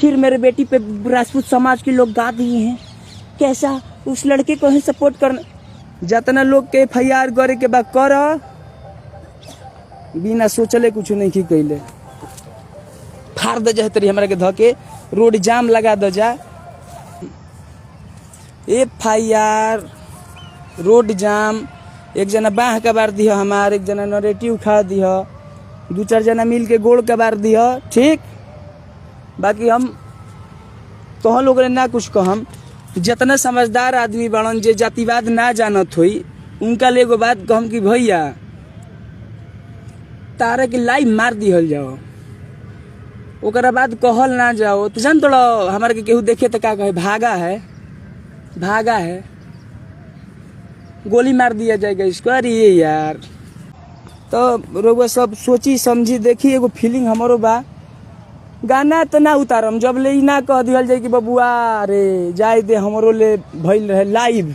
फिर मेरे बेटी पे राजपूत समाज के लोग गा दिए हैं। कैसा उस लड़के को ही सपोर्ट करना। जितना लोग के FIR करे के बाद कर, बिना सोचले कुछ नहीं की कैले फाड़ दे जाए तरी हमरा के धके रोड जाम लगा दे जा। FIR रोड जाम, एक जना बाह कबार दिह हमार, एक जना नरेटिव उठा दिह, 2-4 जना मिल के गोड़ कबार दिह, ठीक। बाकी हम तो लोग ना कुछ कहम। जितना समझदार आदमी बड़न जे जातिवाद ना जानत होई उनका ले एगो बात कहम कि भैया तारे के लाइव मार दिहल जाओ, ओकरा बाद कहल ना जाओ। तो जान तोड़ा हमारे के केहू देखे तो का कहे, भागा है, भागा है, गोली मार दिया जाएगा इसको। अरे यार, तो रोग सब सोची समझी देखी, एगो फीलिंग हमारो बा। गाना तो ना उतारम जब ले ना कह दिहल जाए कि बबुआ रे जाए दे, हमरो ले भइल रहे लाइव।